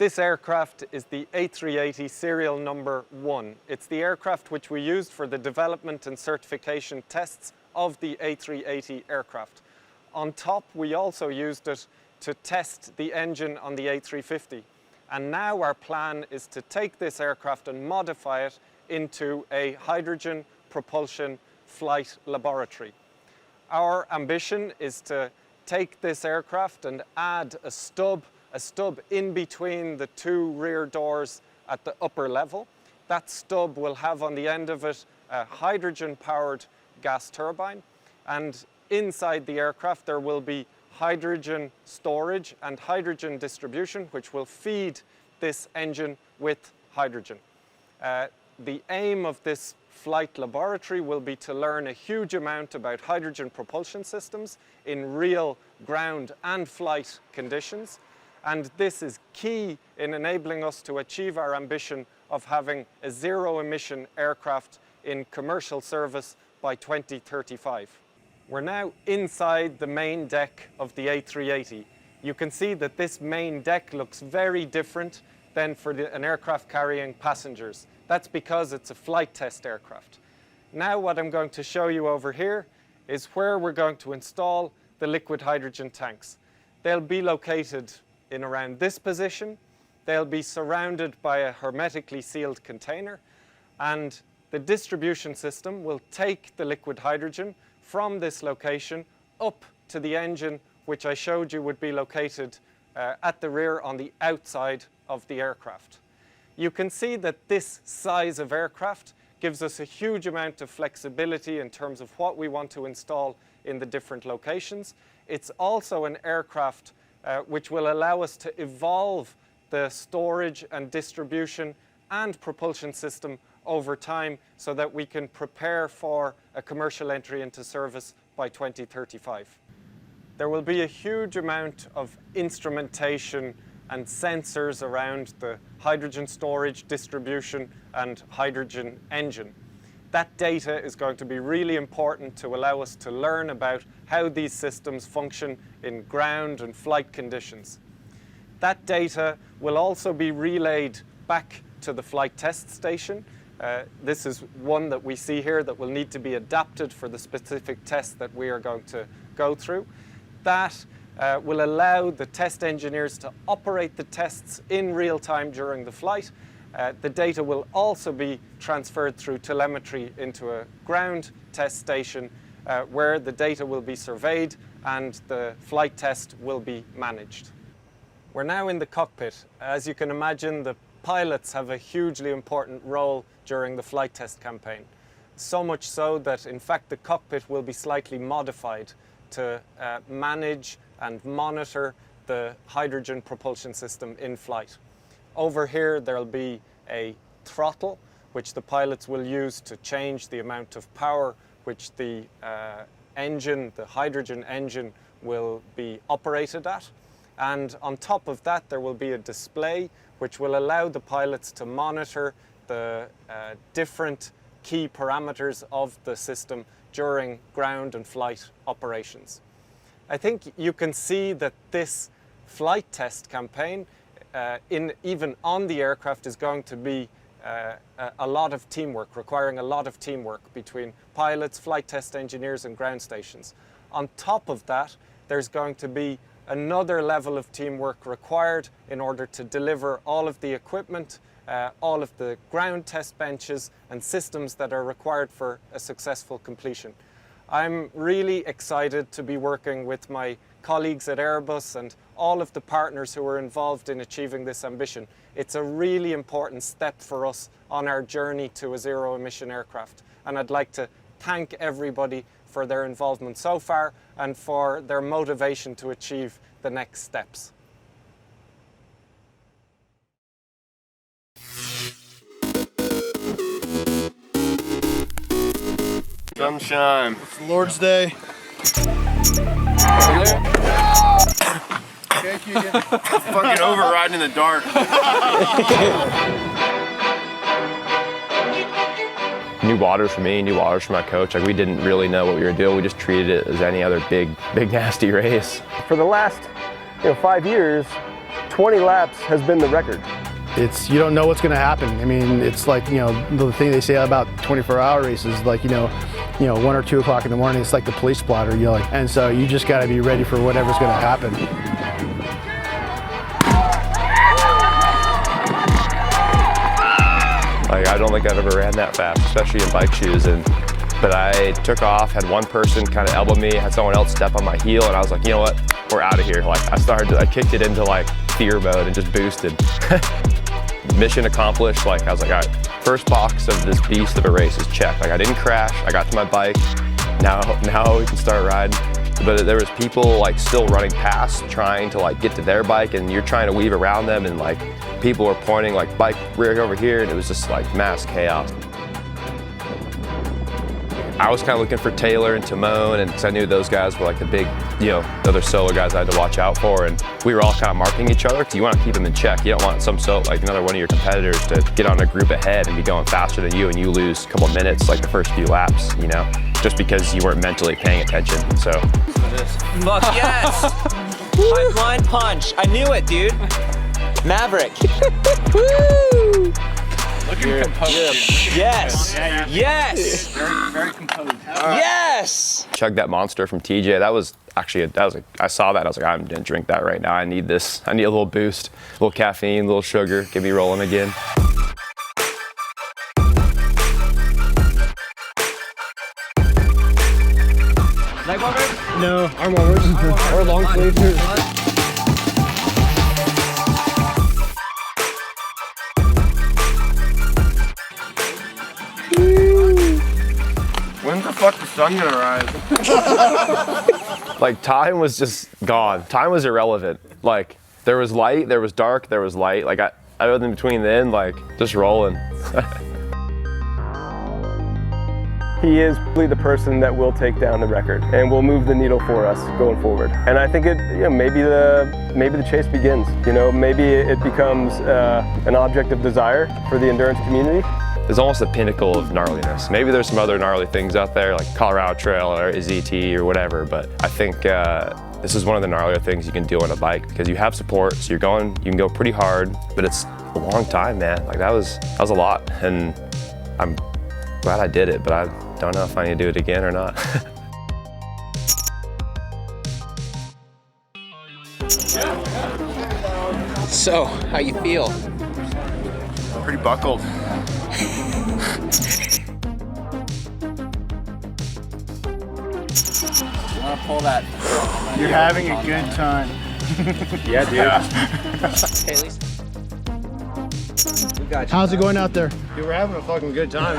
This aircraft is the A380 serial number 1. It's the aircraft which we used for the development and certification tests of the A380 aircraft. On top, we also used it to test the engine on the A350. And now our plan is to take this aircraft and modify it into a hydrogen propulsion flight laboratory. Our ambition is to take this aircraft and add a stub in between the two rear doors at the upper level. That stub will have on the end of it a hydrogen-powered gas turbine, and inside the aircraft there will be hydrogen storage and hydrogen distribution, which will feed this engine with hydrogen. The aim of this flight laboratory will be to learn a huge amount about hydrogen propulsion systems in real ground and flight conditions. And this is key in enabling us to achieve our ambition of having a zero-emission aircraft in commercial service by 2035. We're now inside the main deck of the A380. You can see that this main deck looks very different than for an aircraft carrying passengers. That's because it's a flight test aircraft. Now what I'm going to show you over here is where we're going to install the liquid hydrogen tanks. They'll be located in around this position. They'll be surrounded by a hermetically sealed container, and the distribution system will take the liquid hydrogen from this location up to the engine, which I showed you would be located at the rear on the outside of the aircraft. You can see that this size of aircraft gives us a huge amount of flexibility in terms of what we want to install in the different locations. It's also an aircraft which will allow us to evolve the storage and distribution and propulsion system over time so that we can prepare for a commercial entry into service by 2035. There will be a huge amount of instrumentation and sensors around the hydrogen storage, distribution, and hydrogen engine. That data is going to be really important to allow us to learn about how these systems function in ground and flight conditions. That data will also be relayed back to the flight test station. This is one that we see here that will need to be adapted for the specific test that we are going to go through. That will allow the test engineers to operate the tests in real time during the flight. The data will also be transferred through telemetry into a ground test station where the data will be surveyed and the flight test will be managed. We're now in the cockpit. As you can imagine, the pilots have a hugely important role during the flight test campaign. So much so that, in fact, the cockpit will be slightly modified to manage and monitor the hydrogen propulsion system in flight. Over here, there'll be a throttle, which the pilots will use to change the amount of power which the engine, the hydrogen engine, will be operated at. And on top of that, there will be a display which will allow the pilots to monitor the different key parameters of the system during ground and flight operations. I think you can see that this flight test campaign, even on the aircraft, is going to be a lot of teamwork, requiring a lot of teamwork between pilots, flight test engineers, and ground stations. On top of that, there's going to be another level of teamwork required in order to deliver all of the equipment, all of the ground test benches and systems that are required for a successful completion. I'm really excited to be working with my colleagues at Airbus and all of the partners who are involved in achieving this ambition. It's a really important step for us on our journey to a zero-emission aircraft. And I'd like to thank everybody for their involvement so far and for their motivation to achieve the next steps. Sunshine. It's Lord's Day. Okay, Keegan. Fucking overriding in the dark. New waters for me, new waters for my coach. Like, we didn't really know what we were doing. We just treated it as any other big nasty race. For the last 5 years, 20 laps has been the record. You don't know what's going to happen. I mean, it's like, you know, the thing they say about 24-hour races, like, you know, 1 or 2 o'clock in the morning, it's like the police blotter, you know, and so you just got to be ready for whatever's going to happen. Like, I don't think I've ever ran that fast, especially in bike shoes. But I took off, had one person kind of elbow me, had someone else step on my heel, and I was like, you know what, we're out of here. Like, I kicked it into like fear mode and just boosted. Mission accomplished. Like, I was like, all right, first box of this beast of a race is checked. Like, I didn't crash, I got to my bike, now we can start riding. But there was people like still running past, trying to like get to their bike, and you're trying to weave around them, and like people were pointing like bike rear over here, and it was just like mass chaos. I was kind of looking for Taylor and Timone, and because I knew those guys were like the big, you know, the other solo guys I had to watch out for, and we were all kind of marking each other because you want to keep them in check. You don't want like another one of your competitors to get on a group ahead and be going faster than you, and you lose a couple minutes like the first few laps, you know, just because you weren't mentally paying attention. So. Fuck yes! My blind punch. I knew it, dude. Maverick. Woo! Looking composed. Yes. Yeah, yes. very composed. Yes. Chugged that monster from TJ. That was actually, I saw that. I was like, I'm gonna drink that right now. I need this. I need a little boost, a little caffeine, a little sugar. Get me rolling again. Leg warmers? No, arm warmers or long sleeves. When's the fuck the sun gonna rise? Like, time was just gone. Time was irrelevant. Like, there was light, there was dark, there was light. Like, I was in between then, like, just rolling. He is really the person that will take down the record and will move the needle for us going forward. And I think maybe the chase begins. You know, maybe it becomes an object of desire for the endurance community. It's almost the pinnacle of gnarliness. Maybe there's some other gnarly things out there, like Colorado Trail or ZT or whatever, but I think this is one of the gnarlier things you can do on a bike because you have support, so you can go pretty hard, but it's a long time, man. Like, that was a lot, and I'm glad I did it, but I don't know if I need to do it again or not. So, how you feel? Pretty buckled. You want to pull that? You're having a good time. Yeah, dude. Hey, Lisa. We got you. How's it going out there? Dude, we're having a fucking good time.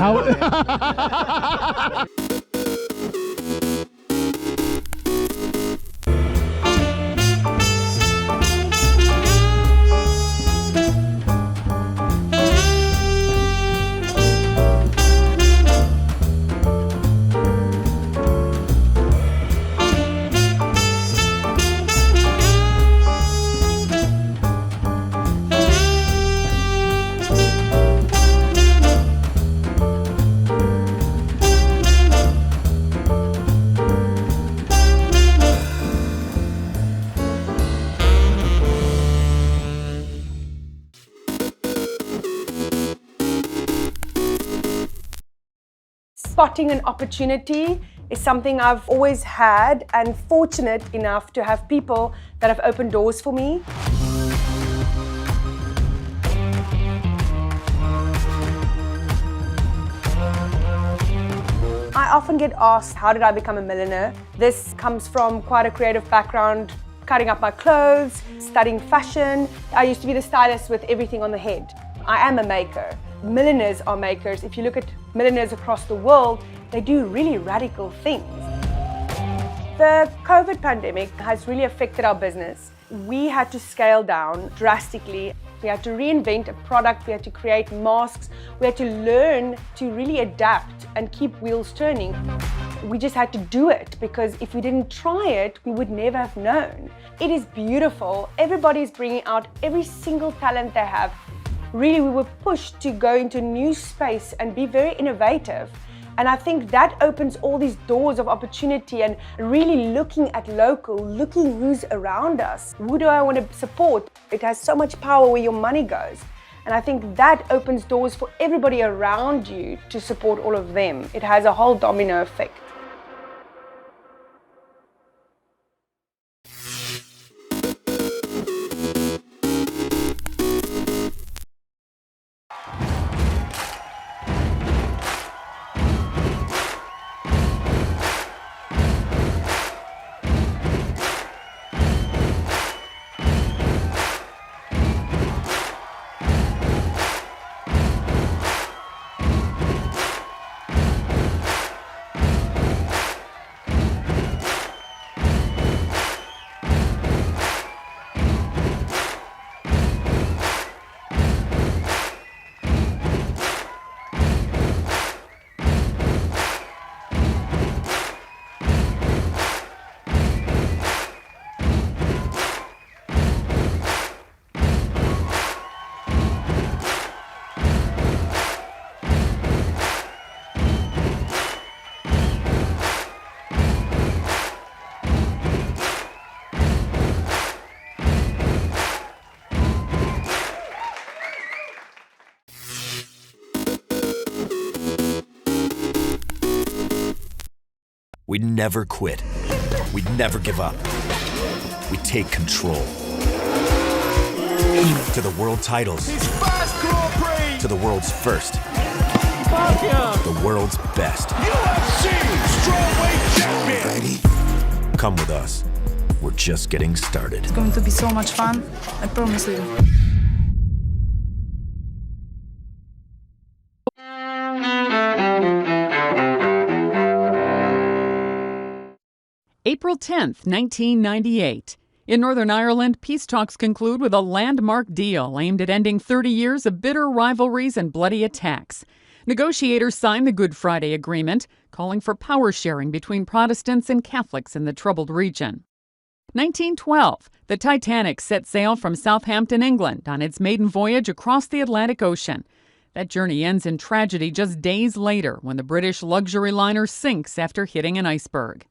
Spotting an opportunity is something I've always had, and fortunate enough to have people that have opened doors for me. I often get asked, how did I become a milliner? This comes from quite a creative background, cutting up my clothes, studying fashion. I used to be the stylist with everything on the head. I am a maker. Milliners are makers. If you look at milliners across the world, they do really radical things. The COVID pandemic has really affected our business. We had to scale down drastically. We had to reinvent a product, we had to create masks, we had to learn to really adapt and keep wheels turning. We just had to do it because if we didn't try it, we would never have known. It is beautiful. Everybody's bringing out every single talent they have. Really, we were pushed to go into a new space and be very innovative. And I think that opens all these doors of opportunity and really looking at local, looking who's around us. Who do I want to support? It has so much power where your money goes. And I think that opens doors for everybody around you to support all of them. It has a whole domino effect. We'd never quit. We'd never give up. We'd take control. To the world titles. To the world's first. The world's best. UFC strawweight champion. Ready? Come with us. We're just getting started. It's going to be so much fun. I promise you. April 10th, 1998. In Northern Ireland, peace talks conclude with a landmark deal aimed at ending 30 years of bitter rivalries and bloody attacks. Negotiators signed the Good Friday Agreement, calling for power sharing between Protestants and Catholics in the troubled region. 1912. The Titanic set sail from Southampton, England, on its maiden voyage across the Atlantic Ocean. That journey ends in tragedy just days later when the British luxury liner sinks after hitting an iceberg.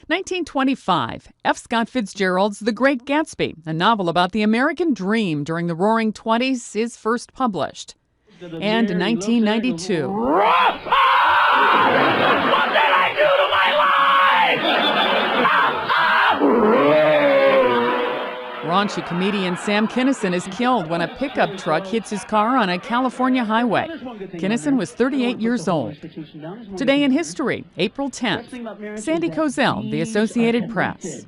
1925, F. Scott Fitzgerald's The Great Gatsby, a novel about the American dream during the Roaring Twenties, is first published. And 1992. What did I do to my life? Raunchy comedian Sam Kinison is killed when a pickup truck hits his car on a California highway. Kinison was 38 years old. Today in history, April 10th. Sandy Kozel, The Associated Press.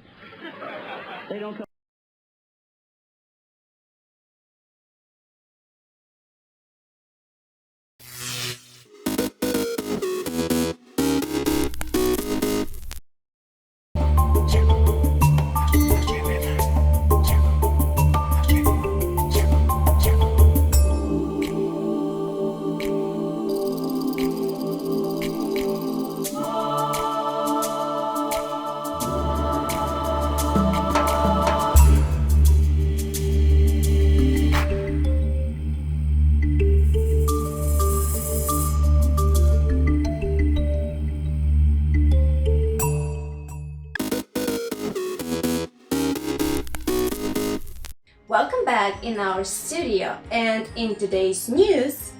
Welcome back in our studio, and in today's news,